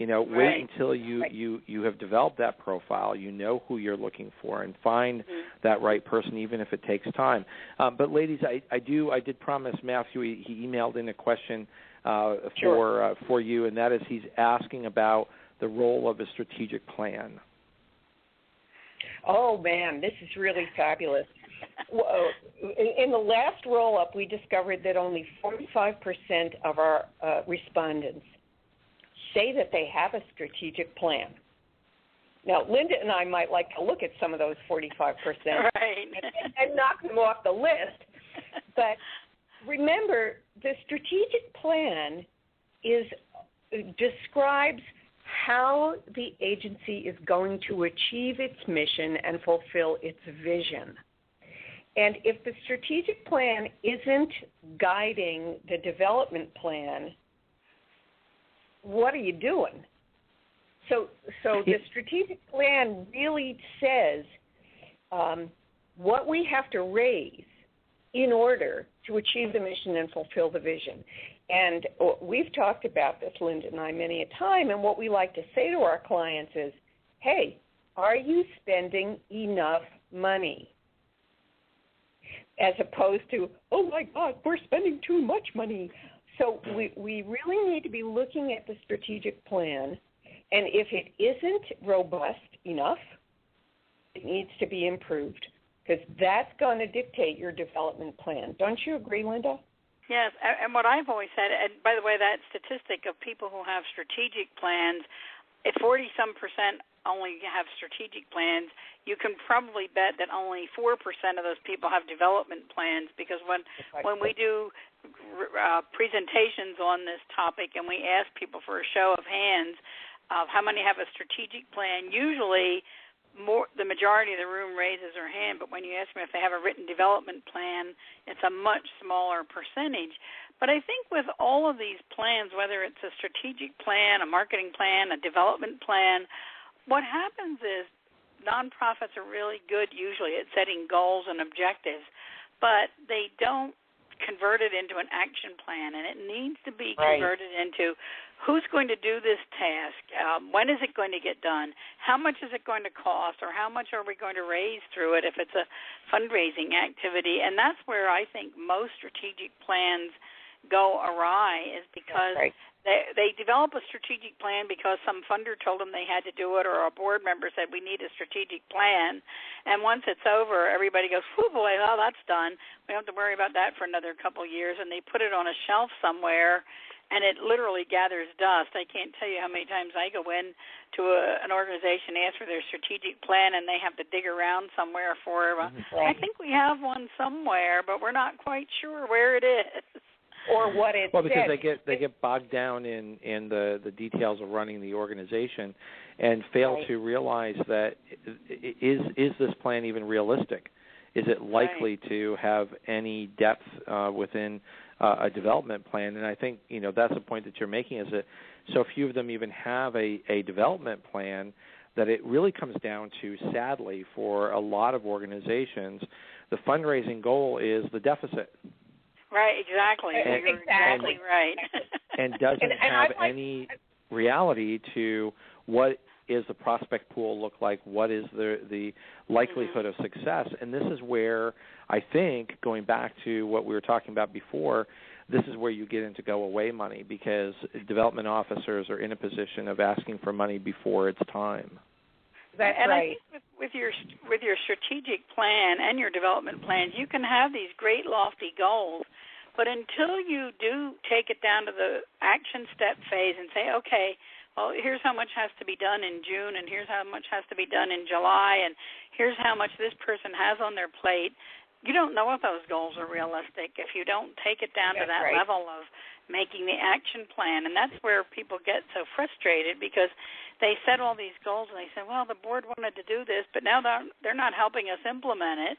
[SPEAKER 3] Wait until you have developed that profile, you know who you're looking for, and find that right person, even if it takes time. But ladies, I did promise Matthew, he emailed in a question for you, and that is he's asking about the role of a strategic plan.
[SPEAKER 5] Oh, man, this is really fabulous. In the last roll-up, we discovered that only 45% of our respondents say that they have a strategic plan. Now, Linda and I might like to look at some of those 45% and knock them off the list. But remember, the strategic plan describes how the agency is going to achieve its mission and fulfill its vision. And if the strategic plan isn't guiding the development plan, what are you doing? So the strategic plan really says what we have to raise in order to achieve the mission and fulfill the vision. And we've talked about this, Linda and I, many a time, and what we like to say to our clients is, hey, are you spending enough money? As opposed to, oh, my God, we're spending too much money. So we really need to be looking at the strategic plan, and if it isn't robust enough, it needs to be improved, because that's going to dictate your development plan. Don't you agree, Linda?
[SPEAKER 6] Yes, and what I've always said, and by the way, that statistic of people who have strategic plans, if 40-some% only have strategic plans, you can probably bet that only 4% of those people have development plans, because when we do presentations on this topic and we ask people for a show of hands of how many have a strategic plan, usually the majority of the room raises their hand, but when you ask them if they have a written development plan, it's a much smaller percentage. But I think with all of these plans, whether it's a strategic plan, a marketing plan, a development plan, what happens is nonprofits are really good usually at setting goals and objectives, but they don't convert it into an action plan, and it needs to be converted into who's going to do this task, when is it going to get done, how much is it going to cost, or how much are we going to raise through it if it's a fundraising activity. And that's where I think most strategic plans go awry, is because they develop a strategic plan because some funder told them they had to do it, or a board member said we need a strategic plan, and once it's over, everybody goes, oh boy, well, that's done. We don't have to worry about that for another couple of years, and they put it on a shelf somewhere, and it literally gathers dust. I can't tell you how many times I go in to an organization, ask for their strategic plan, and they have to dig around somewhere for it. I think we have one somewhere, but we're not quite sure where it is.
[SPEAKER 5] Or what it
[SPEAKER 3] Well, because they get bogged down in the details of running the organization and fail to realize that is this plan even realistic? Is it likely to have any depth within a development plan? And I think that's the point that you're making, is that so few of them even have a development plan that it really comes down to, sadly, for a lot of organizations, the fundraising goal is the deficit.
[SPEAKER 6] Right, exactly. You're exactly right.
[SPEAKER 3] And doesn't have any reality to what is the prospect pool look like, what is the likelihood of success. And this is where I think, going back to what we were talking about before, this is where you get into go-away money, because development officers are in a position of asking for money before it's time.
[SPEAKER 5] That's
[SPEAKER 6] and
[SPEAKER 5] right.
[SPEAKER 6] I think with your strategic plan and your development plans, you can have these great lofty goals, but until you do take it down to the action step phase and say, okay, well, here's how much has to be done in June, and here's how much has to be done in July, and here's how much this person has on their plate, you don't know if those goals are realistic if you don't take it down to that level of making the action plan. And that's where people get so frustrated, because they set all these goals and they say, well, the board wanted to do this, but now they're not helping us implement it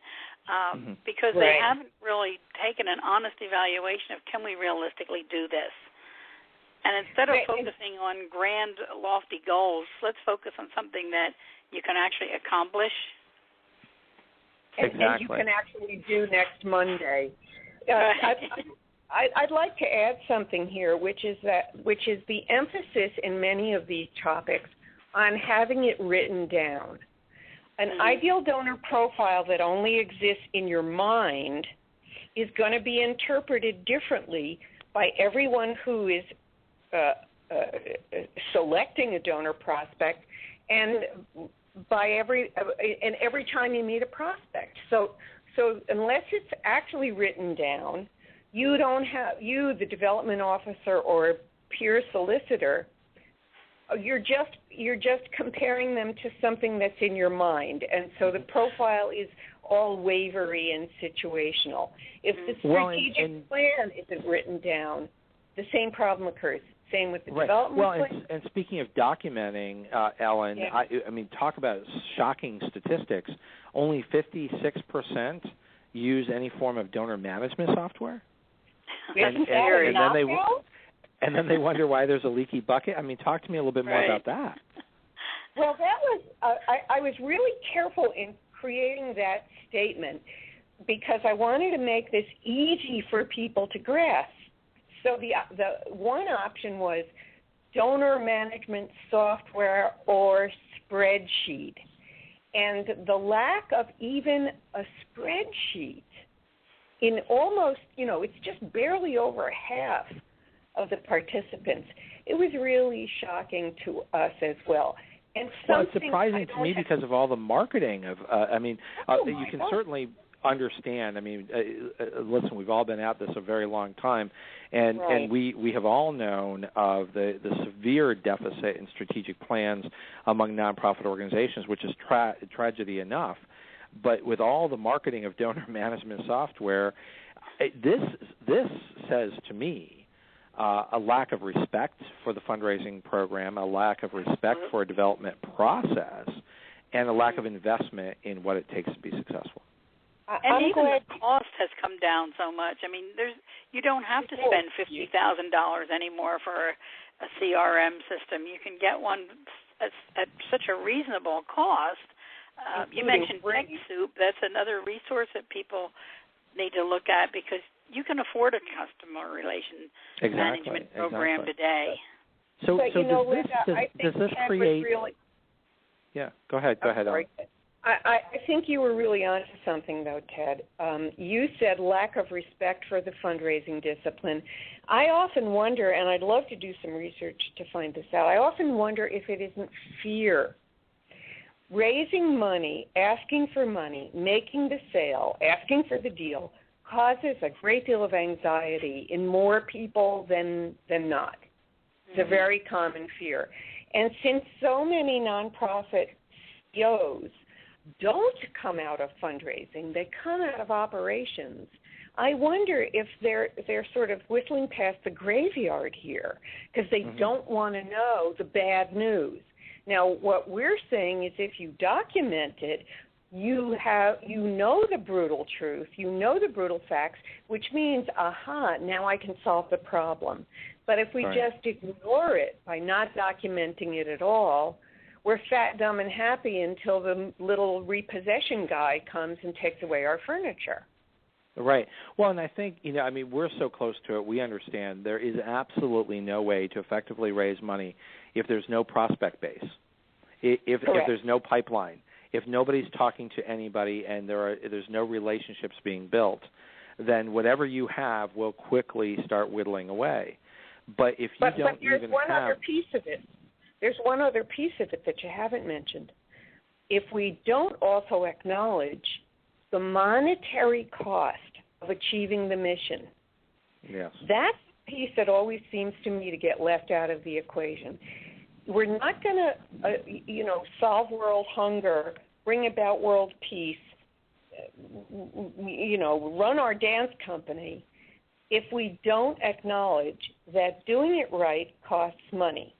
[SPEAKER 6] because they haven't really taken an honest evaluation of, can we realistically do this? And instead of focusing on grand, lofty goals, let's focus on something that you can actually accomplish.
[SPEAKER 3] Exactly.
[SPEAKER 5] And you can actually do next Monday. I'd like to add something here, which is the emphasis in many of these topics on having it written down. An ideal donor profile that only exists in your mind is going to be interpreted differently by everyone who is selecting a donor prospect, and by every time you meet a prospect. So unless it's actually written down, you, the development officer or peer solicitor, you're just comparing them to something that's in your mind, and so the profile is all wavery and situational. If the strategic plan isn't written down, the same problem occurs. Same with the development plan.
[SPEAKER 3] And speaking of documenting, Ellen, I mean, talk about shocking statistics. Only 56% use any form of donor management software. And then they wonder why there's a leaky bucket. I mean, talk to me a little bit more about that.
[SPEAKER 5] Well, that was I was really careful in creating that statement because I wanted to make this easy for people to grasp. So the one option was donor management software or spreadsheet. And the lack of even a spreadsheet in almost, it's just barely over half of the participants. It was really shocking to us as well. And
[SPEAKER 3] it's surprising to me because of all the marketing of, you can certainly understand. I mean, listen, we've all been at this a very long time, and we have all known of the severe deficit in strategic plans among nonprofit organizations, which is tragedy enough. But with all the marketing of donor management software, this says to me a lack of respect for the fundraising program, a lack of respect for a development process, and a lack of investment in what it takes to be successful.
[SPEAKER 6] And even the cost has come down so much. I mean, you don't have to spend $50,000 anymore for a CRM system. You can get one at such a reasonable cost. You mentioned TechSoup. That's another resource that people need to look at because you can afford a customer relation management program today.
[SPEAKER 3] So
[SPEAKER 5] Linda,
[SPEAKER 3] does this create? Yeah, go ahead.
[SPEAKER 5] I think you were really onto something, though, Ted. You said lack of respect for the fundraising discipline. I often wonder, and I'd love to do some research to find this out, I often wonder if it isn't fear. Raising money, asking for money, making the sale, asking for the deal causes a great deal of anxiety in more people than not. It's a very common fear. And since so many nonprofit CEOs don't come out of fundraising, they come out of operations, I wonder if they're sort of whistling past the graveyard here because they don't want to know the bad news. Now, what we're saying is if you document it, you know the brutal truth, you know the brutal facts, which means, now I can solve the problem. But if we just ignore it by not documenting it at all, we're fat, dumb, and happy until the little repossession guy comes and takes away our furniture.
[SPEAKER 3] Right. Well, and I think, we're so close to it, we understand there is absolutely no way to effectively raise money if there's no prospect base, if there's no pipeline, if nobody's talking to anybody and there's no relationships being built, then whatever you have will quickly start whittling away. But if you don't
[SPEAKER 5] there's
[SPEAKER 3] even
[SPEAKER 5] one
[SPEAKER 3] have...
[SPEAKER 5] other piece of it. There's one other piece of it that you haven't mentioned. If we don't also acknowledge the monetary cost of achieving the mission,
[SPEAKER 3] yes,
[SPEAKER 5] that's the piece that always seems to me to get left out of the equation. We're not going to, solve world hunger, bring about world peace, run our dance company if we don't acknowledge that doing it right costs money.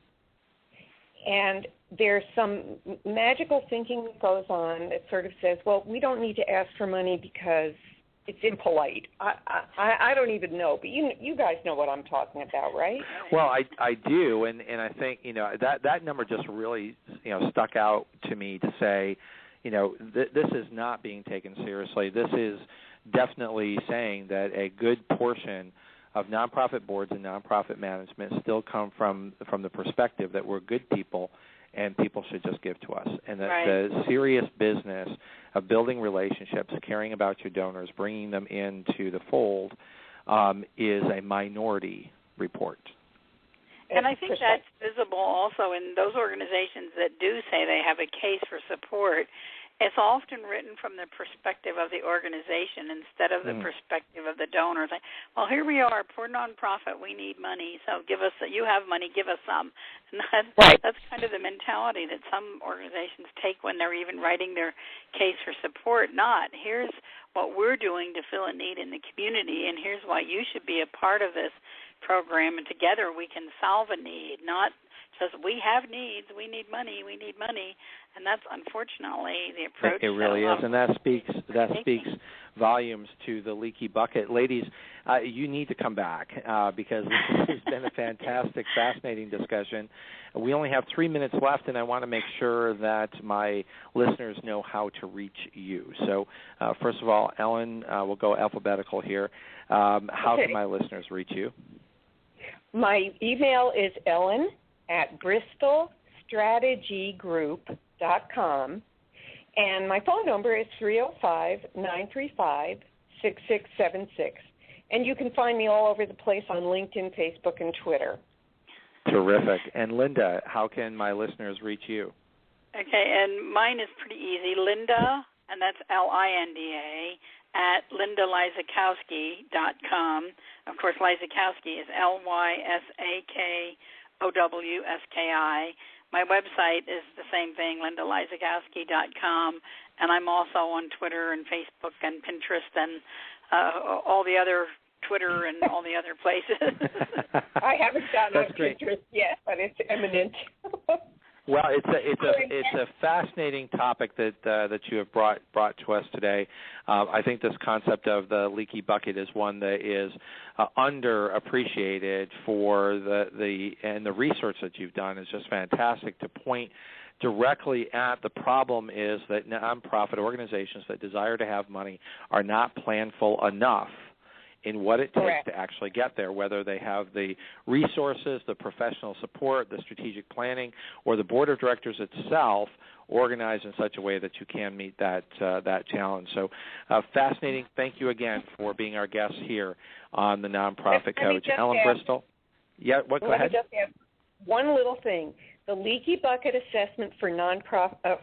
[SPEAKER 5] And there's some magical thinking that goes on that sort of says, well, we don't need to ask for money because it's impolite. I don't even know, but you guys know what I'm talking about, right?
[SPEAKER 3] Well, I do, and I think that number just really stuck out to me to say, this is not being taken seriously. This is definitely saying that a good portion of nonprofit boards and nonprofit management still come from the perspective that we're good people and people should just give to us. And that the serious business of building relationships, caring about your donors, bringing them into the fold is a minority report.
[SPEAKER 6] And I think that's visible also in those organizations that do say they have a case for support. It's often written from the perspective of the organization instead of the perspective of the donors. Like, well, here we are, poor nonprofit, we need money, so you have money, give us some. And that's kind of the mentality that some organizations take when they're even writing their case for support. Not, here's what we're doing to fill a need in the community, and here's why you should be a part of this program, and together we can solve a need, not just we have needs, we need money, and that's unfortunately the approach.
[SPEAKER 3] It really is, and that speaks volumes to the leaky bucket. Ladies, you need to come back because this has been a fantastic, fascinating discussion. We only have 3 minutes left, and I want to make sure that my listeners know how to reach you. So, first of all, Ellen, we'll go alphabetical here. How can my listeners reach you?
[SPEAKER 5] My email is ellen@bristolstrategygroup.com, and my phone number is 305-935-6676. And you can find me all over the place on LinkedIn, Facebook, and Twitter.
[SPEAKER 3] Terrific. And Linda, how can my listeners reach you?
[SPEAKER 6] Okay, and mine is pretty easy. Linda, and that's Linda, at lindalysakowski.com. Of course, Lysakowski is Lysakowski. My website is the same thing, lindalysakowski.com, and I'm also on Twitter and Facebook and Pinterest and all the other Twitter and all the other places.
[SPEAKER 5] I haven't gotten on Pinterest yet, but it's imminent.
[SPEAKER 3] Well, it's a fascinating topic that you have brought to us today. I think this concept of the leaky bucket is one that is underappreciated for the research that you've done is just fantastic to point directly at the problem is that nonprofit organizations that desire to have money are not planful enough in what it takes to actually get there, whether they have the resources, the professional support, the strategic planning, or the board of directors itself organized in such a way that you can meet that challenge. So fascinating. Thank you again for being our guest here on the Nonprofit Coach. Ellen Bristol. Yeah, go ahead.
[SPEAKER 5] Let me just add one little thing. The leaky bucket assessment for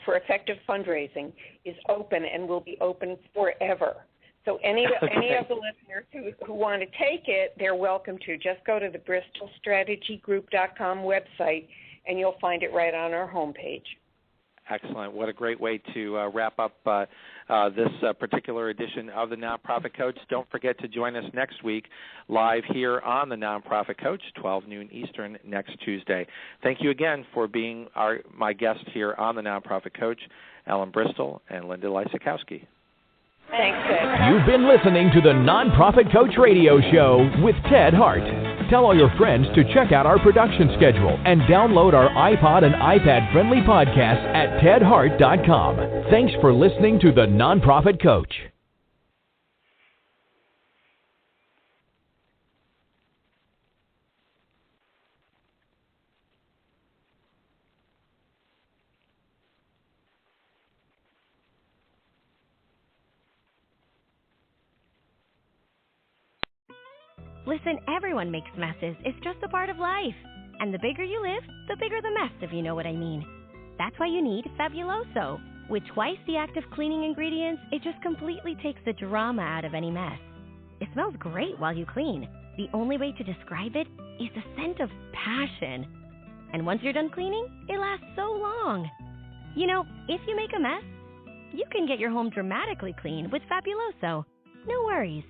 [SPEAKER 5] for effective fundraising is open and will be open forever. So any of the listeners who want to take it, they're welcome to. Just go to the bristolstrategygroup.com website, and you'll find it right on our homepage.
[SPEAKER 3] Excellent. What a great way to wrap up this particular edition of the Nonprofit Coach. Don't forget to join us next week live here on the Nonprofit Coach, 12 noon Eastern next Tuesday. Thank you again for being my guest here on the Nonprofit Coach, Ellen Bristol and Linda Lysakowski.
[SPEAKER 5] Thanks, Ted.
[SPEAKER 2] You've been listening to the Nonprofit Coach Radio Show with Ted Hart. Tell all your friends to check out our production schedule and download our iPod and iPad-friendly podcast at tedhart.com. Thanks for listening to The Nonprofit Coach.
[SPEAKER 8] Listen, everyone makes messes. It's just a part of life. And the bigger you live, the bigger the mess, if you know what I mean. That's why you need Fabuloso. With twice the active cleaning ingredients, it just completely takes the drama out of any mess. It smells great while you clean. The only way to describe it is the scent of passion. And once you're done cleaning, it lasts so long. You know, if you make a mess, you can get your home dramatically clean with Fabuloso. No worries.